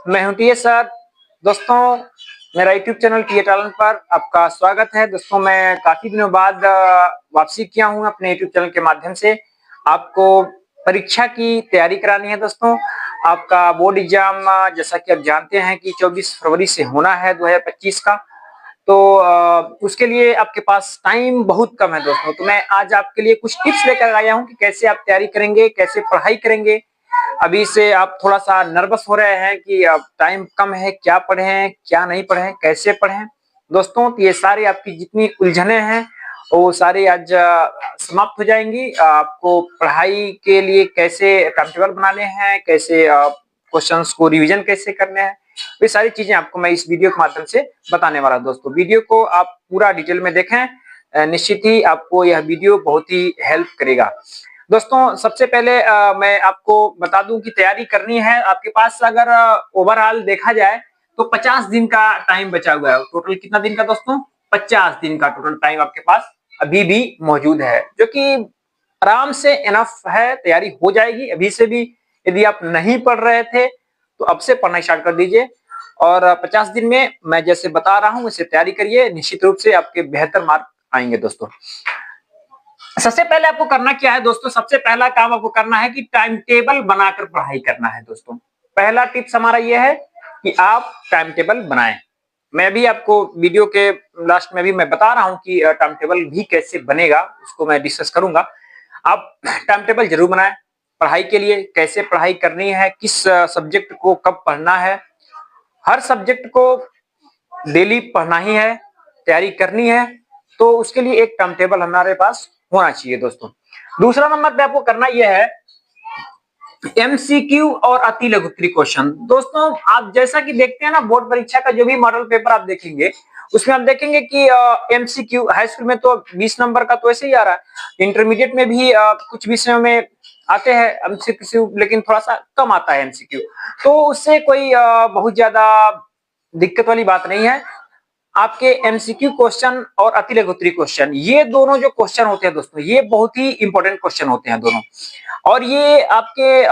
मैं हूं TA sir. दोस्तों, मेरा यूट्यूब चैनल टीए टैलेंट पर आपका स्वागत है। दोस्तों, मैं काफी दिनों बाद वापसी किया हूं अपने यूट्यूब चैनल के माध्यम से। आपको परीक्षा की तैयारी करानी है। दोस्तों, आपका बोर्ड एग्जाम जैसा कि आप जानते हैं कि 24 फरवरी से होना है 2025 का। तो उसके लिए आपके पास टाइम बहुत कम है दोस्तों। तो मैं आज आपके लिए कुछ टिप्स लेकर आया हूं कि कैसे आप तैयारी करेंगे, कैसे पढ़ाई करेंगे। अभी से आप थोड़ा सा नर्वस हो रहे हैं कि अब टाइम कम है, क्या पढ़ें क्या नहीं पढ़ें, कैसे पढ़ें। दोस्तों, तो ये सारी आपकी जितनी उलझने हैं वो सारी आज समाप्त हो जाएंगी। आपको पढ़ाई के लिए कैसे टाइम टेबल बनाने हैं, कैसे क्वेश्चंस को रिवीजन कैसे करने हैं, ये सारी चीजें आपको मैं इस वीडियो के माध्यम से बताने वाला हूं। दोस्तों, वीडियो को आप पूरा डिटेल में देखें, निश्चित ही आपको यह वीडियो बहुत ही हेल्प करेगा। दोस्तों, सबसे पहले मैं आपको बता दूं कि तैयारी करनी है आपके पास अगर ओवरऑल देखा जाए तो 50 दिन का टाइम बचा हुआ है। टोटल कितना दिन का दोस्तों? 50 दिन का टोटल टाइम आपके पास अभी भी मौजूद है, जो कि आराम से इनफ है। तैयारी हो जाएगी अभी से भी। यदि आप नहीं पढ़ रहे थे तो अब से पढ़ना स्टार्ट कर दीजिए और 50 दिन में मैं जैसे बता रहा हूं वैसे तैयारी करिए। निश्चित रूप से आपके बेहतर मार्क आएंगे। दोस्तों, सबसे पहले आपको करना क्या है दोस्तों? सबसे पहला काम आपको करना है कि टाइम टेबल बनाकर पढ़ाई करना है। दोस्तों, पहला टिप्स हमारा यह है कि आप टाइम टेबल बनाएं। मैं भी आपको वीडियो के लास्ट में भी मैं बता रहा हूं कि टाइम टेबल भी कैसे बनेगा, उसको मैं डिस्कस करूंगा। आप टाइम टेबल जरूर बनाएं पढ़ाई के लिए। कैसे पढ़ाई करनी है, किस सब्जेक्ट को कब पढ़ना है। हर सब्जेक्ट को डेली पढ़ना ही है, तैयारी करनी है, तो उसके लिए एक टाइम टेबल हमारे पास होना चाहिए। दोस्तों, दूसरा नंबर पे आपको करना यह है एमसीक्यू और अति लघु उत्तरीय क्वेश्चन। दोस्तों, आप जैसा कि देखते हैं ना, बोर्ड परीक्षा का जो भी मॉडल पेपर आप देखेंगे उसमें आप देखेंगे कि एमसीक्यू हाई स्कूल में तो 20 नंबर का तो ऐसे ही आ रहा है। इंटरमीडिएट में भी कुछ विषयों में आते हैं एमसीक्यू, लेकिन थोड़ा सा कम आता है एमसीक्यू। तो उससे कोई बहुत ज्यादा दिक्कत वाली बात नहीं है। आपके एमसीक्यू क्वेश्चन और अति लघु उत्तरीय क्वेश्चन, ये दोनों जो क्वेश्चन होते हैं दोस्तों, ये बहुत ही इंपॉर्टेंट क्वेश्चन होते हैं दोनों। और ये आपके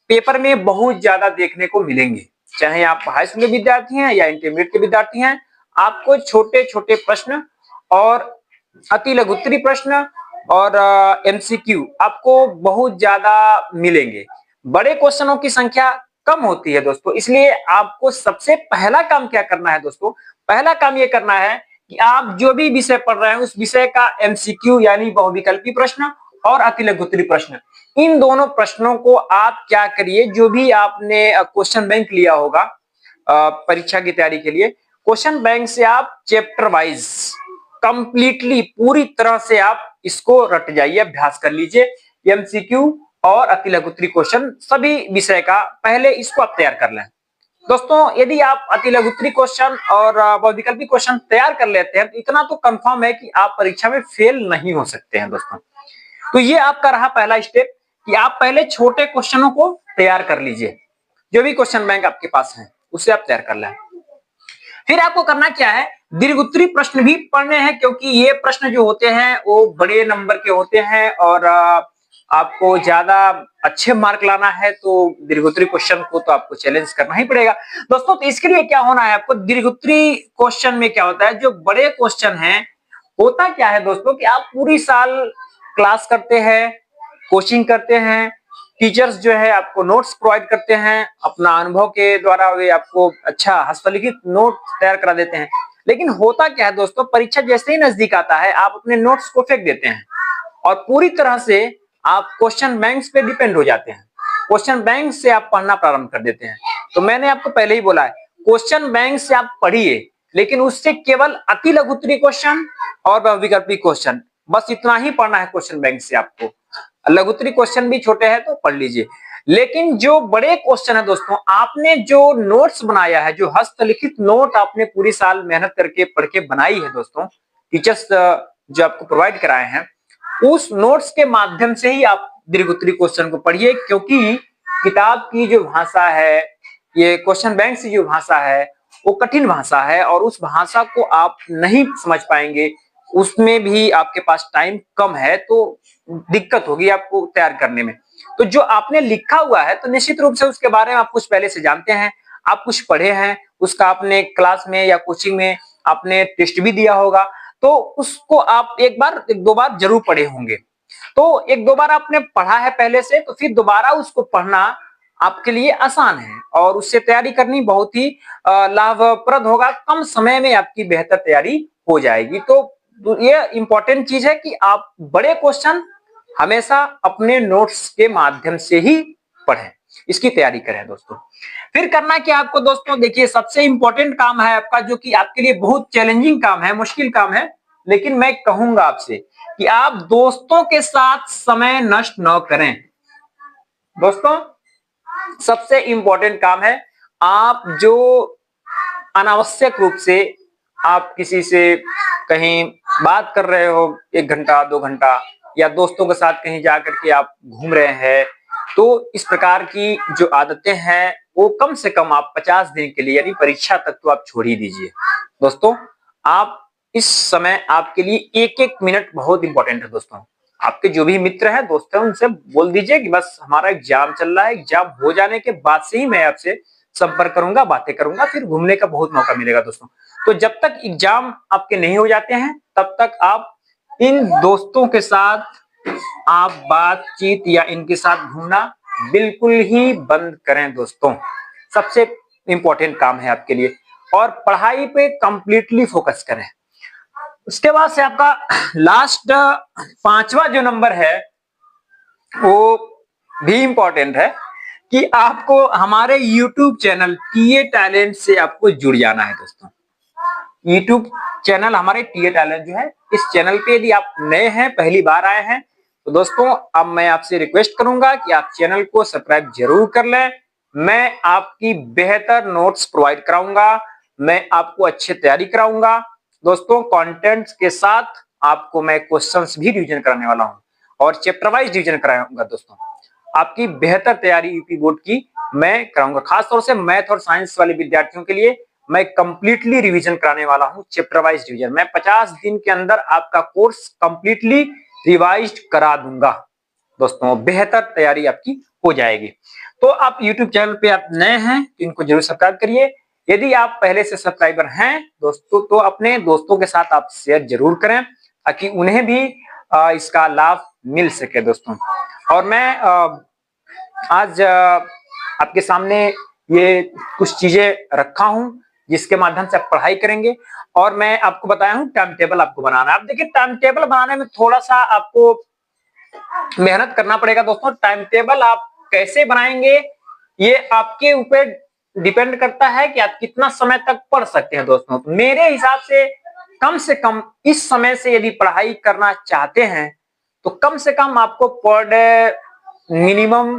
पेपर में बहुत ज्यादा देखने को मिलेंगे, चाहे आप हाई स्कूल के विद्यार्थी हैं या इंटरमीडिएट के विद्यार्थी हैं। आपको छोटे छोटे प्रश्न और अति लघु उत्तरीय प्रश्न और एमसीक्यू आपको बहुत ज्यादा मिलेंगे। बड़े क्वेश्चनों की संख्या कम होती है दोस्तों। इसलिए आपको सबसे पहला काम क्या करना है दोस्तों? पहला काम यह करना है कि आप जो भी विषय पढ़ रहे हैं उस विषय का एमसीक्यू यानी बहुविकल्पी प्रश्न और अति लघु उत्तरीय प्रश्न, इन दोनों प्रश्नों को आप क्या करिए, जो भी आपने क्वेश्चन बैंक लिया होगा परीक्षा की तैयारी के लिए, क्वेश्चन बैंक से आप चैप्टर वाइज कंप्लीटली पूरी तरह से आप इसको रट जाइए, अभ्यास कर लीजिए। एमसीक्यू और अति लघु उत्तरीय क्वेश्चन सभी विषय का पहले इसको आप तैयार कर लें। दोस्तों, यदि आप अति लघु उत्तरीय क्वेश्चन और बहुविकल्पी क्वेश्चन तैयार कर लेते हैं तो इतना तो कंफर्म है कि आप परीक्षा में फेल नहीं हो सकते हैं। दोस्तों, तो ये आपका रहा पहला स्टेप कि आप पहले छोटे क्वेश्चनों को तैयार कर लीजिए। जो भी क्वेश्चन बैंक आपके पास है उसे आप तैयार कर लें। फिर आपको करना क्या है, दीर्घ उत्तरीय प्रश्न भी पढ़ने हैं, क्योंकि ये प्रश्न जो होते हैं वो बड़े नंबर के होते हैं और आपको ज्यादा अच्छे मार्क लाना है तो दीर्घ उत्तरीय क्वेश्चन को तो आपको चैलेंज करना ही पड़ेगा। दोस्तों, तो इसके लिए क्या होना है आपको, दीर्घ उत्तरीय क्वेश्चन में क्या होता है, जो बड़े क्वेश्चन हैं, होता क्या है दोस्तों कि आप पूरी साल क्लास करते हैं, कोचिंग करते हैं, टीचर्स जो है आपको नोट्स प्रोवाइड करते हैं, अपना अनुभव के द्वारा वे आपको अच्छा हस्तलिखित नोट तैयार करा देते हैं। लेकिन होता क्या है दोस्तों, परीक्षा जैसे ही नजदीक आता है आप अपने नोट्स को फेंक देते हैं और पूरी तरह से आप क्वेश्चन बैंक्स पे डिपेंड हो जाते हैं। क्वेश्चन बैंक से आप पढ़ना प्रारंभ कर देते हैं। तो मैंने आपको पहले ही बोला है, क्वेश्चन बैंक से आप पढ़िए, लेकिन उससे केवल अति लघु उत्तरीय क्वेश्चन और बहुविकल्पी क्वेश्चन, बस इतना ही पढ़ना है क्वेश्चन बैंक से आपको। लघु उत्तरीय क्वेश्चन भी छोटे हैं तो पढ़ लीजिए, लेकिन जो बड़े क्वेश्चन है दोस्तों, आपने जो नोट्स बनाया है, जो हस्तलिखित नोट आपने पूरी साल मेहनत करके पढ़ के बनाई है दोस्तों, टीचर्स जो आपको प्रोवाइड कराए हैं, उस नोट्स के माध्यम से ही आप दीर्घ उत्तरीय क्वेश्चन को पढ़िए। क्योंकि किताब की जो भाषा है, ये क्वेश्चन बैंक से जो भाषा है, वो कठिन भाषा है और उस भाषा को आप नहीं समझ पाएंगे। उसमें भी आपके पास टाइम कम है तो दिक्कत होगी आपको तैयार करने में। तो जो आपने लिखा हुआ है तो निश्चित रूप से उसके बारे में आप कुछ पहले से जानते हैं, आप कुछ पढ़े हैं, उसका आपने क्लास में या कोचिंग में आपने टेस्ट भी दिया होगा, तो उसको आप एक दो बार जरूर पढ़े होंगे। तो एक दो बार आपने पढ़ा है पहले से, तो फिर दोबारा उसको पढ़ना आपके लिए आसान है और उससे तैयारी करनी बहुत ही लाभप्रद होगा। कम समय में आपकी बेहतर तैयारी हो जाएगी। तो ये इंपॉर्टेंट चीज है कि आप बड़े क्वेश्चन हमेशा अपने नोट्स के माध्यम से ही पढ़ें, इसकी तैयारी करें दोस्तों। फिर करना क्या आपको दोस्तों, देखिए सबसे इंपॉर्टेंट काम है आपका, जो कि आपके लिए बहुत चैलेंजिंग काम है, मुश्किल काम है, लेकिन मैं कहूंगा आपसे कि आप दोस्तों के साथ समय नष्ट न करें। दोस्तों सबसे इंपॉर्टेंट काम है, आप जो अनावश्यक रूप से आप किसी से कहीं बात कर रहे हो 1 घंटा 2 घंटा, या दोस्तों के साथ कहीं जाकर के आप घूम रहे हैं, तो इस प्रकार की जो आदतें हैं वो कम से कम आप 50 दिन के लिए यानी परीक्षा तक तो आप छोड़ ही दीजिए। दोस्तों आप इस समय आपके लिए एक एक मिनट बहुत इंपॉर्टेंट है। दोस्तों आपके जो भी मित्र हैं दोस्त हैं उनसे बोल दीजिए कि बस हमारा एग्जाम चल रहा है, एग्जाम हो जाने के बाद से ही मैं आपसे संपर्क करूंगा, बातें करूंगा, फिर घूमने का बहुत मौका मिलेगा दोस्तों। तो जब तक एग्जाम आपके नहीं हो जाते हैं तब तक आप इन दोस्तों के साथ आप बातचीत या इनके साथ घूमना बिल्कुल ही बंद करें दोस्तों। सबसे इंपॉर्टेंट काम है आपके लिए, और पढ़ाई पे कंप्लीटली फोकस करें। उसके बाद से आपका लास्ट 5वां जो नंबर है वो भी इंपॉर्टेंट है कि आपको हमारे YouTube चैनल टीए टैलेंट से आपको जुड़ जाना है दोस्तों। YouTube चैनल हमारे टीए टैलेंट जो है, इस चैनल पे यदि आप नए हैं, पहली बार आए हैं, तो दोस्तों अब मैं आपसे रिक्वेस्ट करूंगा कि आप चैनल को सब्सक्राइब जरूर कर लें। मैं आपकी बेहतर नोट्स प्रोवाइड कराऊंगा, मैं आपको अच्छी तैयारी कराऊंगा दोस्तों। कंटेंट्स के साथ आपको मैं क्वेश्चंस भी रिवीजन कराने वाला हूं और चैप्टर वाइज रिवीजन कराऊंगा दोस्तों। आपकी बेहतर तैयारी यूपी बोर्ड की मैं कराऊंगा। खासतौर से मैथ और साइंस वाले विद्यार्थियों के लिए मैं कंप्लीटली रिवीजन कराने वाला हूं, चैप्टर वाइज रिवीजन। मैं 50 दिन के अंदर आपका कोर्स कंप्लीटली रिवाइज्ड करा दूंगा दोस्तों। बेहतर तैयारी आपकी हो जाएगी। तो आप YouTube चैनल पे आप नए हैं तो इनको जरूर सब्सक्राइब करिए। यदि आप पहले से सब्सक्राइबर हैं दोस्तों तो अपने दोस्तों के साथ आप शेयर जरूर करें ताकि उन्हें भी इसका लाभ मिल सके दोस्तों। और मैं आज आपके सामने ये कुछ चीजें रखा हूं जिसके माध्यम से आप पढ़ाई करेंगे, और मैं आपको बताया हूं टाइम टेबल आपको बनाना है। आप देखिए टाइम टेबल बनाने में थोड़ा सा आपको मेहनत करना पड़ेगा दोस्तों। टाइम टेबल आप कैसे बनाएंगे ये आपके ऊपर डिपेंड करता है कि आप कितना समय तक पढ़ सकते हैं दोस्तों। मेरे हिसाब से कम इस समय से यदि पढ़ाई करना चाहते हैं तो कम से कम आपको पर डे मिनिमम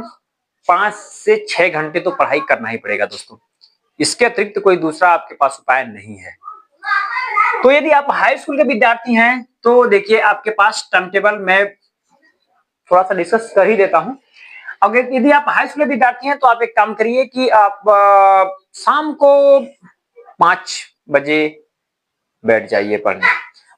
5 से 6 घंटे तो पढ़ाई करना ही पड़ेगा दोस्तों। इसके अतिरिक्त कोई दूसरा आपके पास उपाय नहीं है। तो यदि आप हाई स्कूल के विद्यार्थी हैं तो देखिए आपके पास टाइम टेबल मैं थोड़ा सा डिस्कस कर ही देता हूं। अगर यदि आप हाई स्कूल के विद्यार्थी हैं तो आप एक काम करिए कि आप शाम को 5 बजे बैठ जाइए पढ़ने।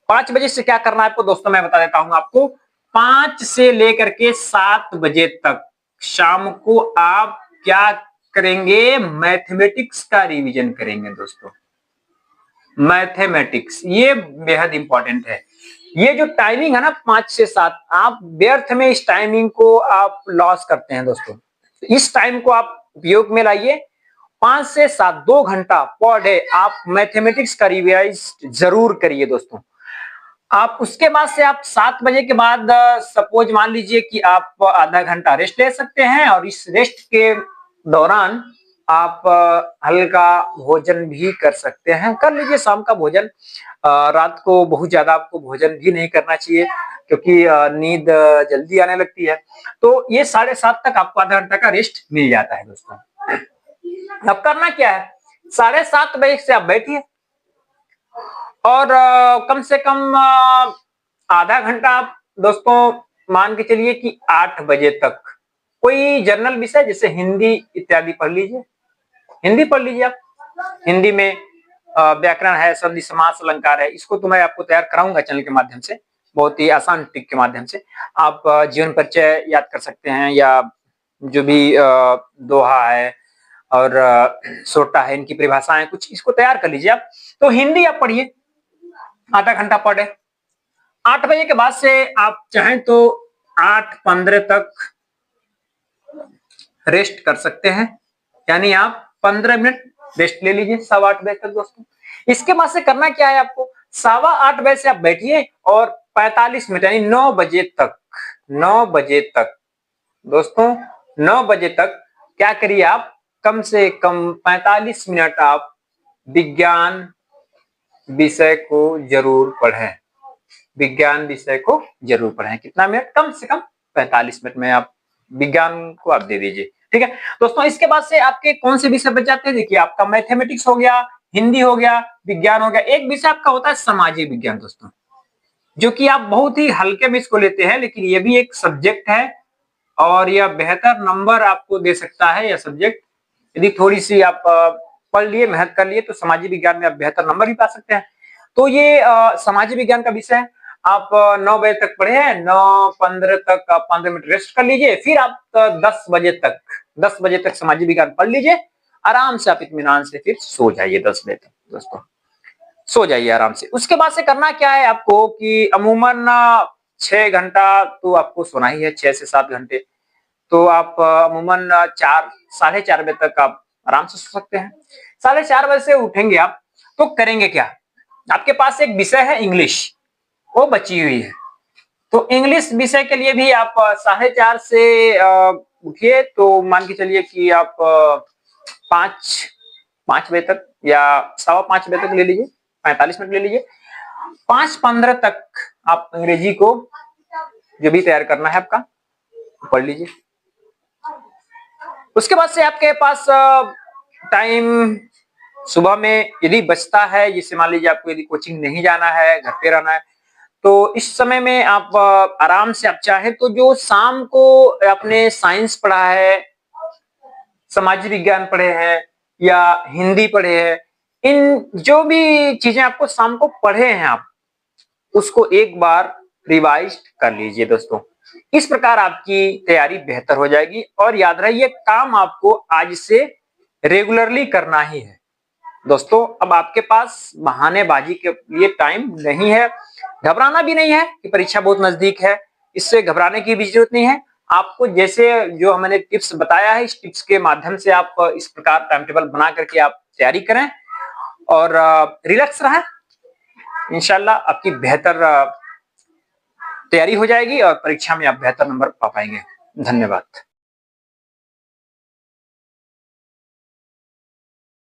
5 बजे से क्या करना है आपको दोस्तों मैं बता देता हूं आपको। 5 से लेकर के 7 बजे तक शाम को आप क्या करेंगे, मैथमेटिक्स का रिवीजन करेंगे दोस्तों। मैथमेटिक्स ये बेहद इंपॉर्टेंट है। ये जो टाइमिंग है ना 5 से 7, आप व्यर्थ में इस टाइमिंग को आप लॉस करते हैं दोस्तों। इस टाइम को आप उपयोग में लाइए। 5 से 7 2 घंटा पर डे आप मैथमेटिक्स का रिवाइज जरूर करिए दोस्तों। आप उसके बाद से आप 7 बजे के बाद सपोज मान लीजिए कि आप आधा घंटा रेस्ट ले सकते हैं, और इस रेस्ट के दौरान आप हल्का भोजन भी कर सकते हैं। कर लीजिए शाम का भोजन। रात को बहुत ज्यादा आपको भोजन भी नहीं करना चाहिए क्योंकि नींद जल्दी आने लगती है। तो ये 7:30 तक आपको आधा घंटा का रेस्ट मिल जाता है दोस्तों। अब करना क्या है, 7:30 बजे से आप बैठिए और कम से कम आधा घंटा आप दोस्तों मान के चलिए कि 8 बजे तक कोई जर्नल विषय जैसे हिंदी इत्यादि पढ़ लीजिए। हिंदी पढ़ लीजिए आप। हिंदी में व्याकरण है, संधि समास अलंकार है, इसको तो मैं आपको तैयार कराऊंगा चैनल के माध्यम से, बहुत ही आसान ट्रिक के माध्यम से। आप जीवन परिचय याद कर सकते हैं, या जो भी दोहा है, और सोटा है, इनकी परिभाषाएं कुछ, इसको तैयार कर लीजिए आप। तो हिंदी आप पढ़िए आधा घंटा पर डे। 8 बजे के बाद से आप चाहें तो 8:15 तक रेस्ट कर सकते हैं, यानी आप 15 मिनट रेस्ट ले लीजिए 8:15 बजे तक दोस्तों। इसके बाद से करना क्या है आपको, 8:15 बजे से आप बैठिए और 45 मिनट यानी 9 बजे तक, 9 बजे तक दोस्तों, 9 बजे तक क्या करिए आप, कम से कम 45 मिनट आप विज्ञान विषय को जरूर पढ़ें, विज्ञान विषय को जरूर पढ़ें। कितना मिनट, कम से कम 45 मिनट में आप विज्ञान को आप दे दीजिए, ठीक है दोस्तों। इसके बाद से आपके कौन से विषय बच जाते हैं, देखिए आपका मैथमेटिक्स हो गया, हिंदी हो गया, विज्ञान हो गया, एक विषय आपका होता है सामाजिक विज्ञान दोस्तों, जो कि आप बहुत ही हल्के में इसको लेते हैं, लेकिन ये भी एक सब्जेक्ट है और यह बेहतर नंबर आपको दे सकता है। यह सब्जेक्ट यदि थोड़ी सी आप पढ़ लिए, मेहनत कर लिए, तो सामाजिक विज्ञान में आप बेहतर नंबर भी पा सकते हैं। तो ये सामाजिक विज्ञान का विषय है। आप 9 बजे तक पढ़े हैं, 9:15 तक आप 15 मिनट रेस्ट कर लीजिए, फिर आप 10 बजे तक सामाजिक विज्ञान पढ़ लीजिए, आराम से आप इत्मीनान से फिर सो जाइए 10 बजे तक दोस्तों, सो जाइए आराम से। उसके बाद से करना क्या है आपको कि अमूमन 6 घंटा तो आपको सोना ही है, 6 से 7 घंटे। तो आप अमूमन 4, 4:30 बजे तक आप आराम से सो सकते हैं। 4:30 बजे से उठेंगे आप, तो करेंगे क्या, आपके पास एक विषय है इंग्लिश, वो बची हुई है। तो इंग्लिश विषय के लिए भी आप 4:30 से उठिए, तो मान के चलिए कि आप 5 बजे तक या 5:15 बजे तक ले लीजिए, 45 मिनट ले लीजिए। 5:15 तक आप अंग्रेजी को जो भी तैयार करना है आपका पढ़ लीजिए। उसके बाद से आपके पास टाइम सुबह में यदि बचता है, जिससे मान लीजिए आपको यदि कोचिंग नहीं जाना है, घर पे रहना है, तो इस समय में आप आराम से आप चाहे तो जो शाम को आपने साइंस पढ़ा है, सामाजिक विज्ञान पढ़े हैं या हिंदी पढ़े हैं, इन जो भी चीजें आपको शाम को पढ़े हैं आप उसको एक बार रिवाइज कर लीजिए दोस्तों। इस प्रकार आपकी तैयारी बेहतर हो जाएगी और याद रहे ये काम आपको आज से रेगुलरली करना ही है दोस्तों। अब आपके पास बहानेबाजी के लिए टाइम नहीं है, घबराना भी नहीं है कि परीक्षा बहुत नजदीक है, इससे घबराने की भी जरूरत नहीं है। आपको जैसे जो मैंने टिप्स बताया है, इस टिप्स के माध्यम से आप इस प्रकार टाइम टेबल बना करके आप तैयारी करें और रिलैक्स रहें। इंशाल्लाह आपकी बेहतर तैयारी हो जाएगी और परीक्षा में आप बेहतर नंबर पा पाएंगे। धन्यवाद।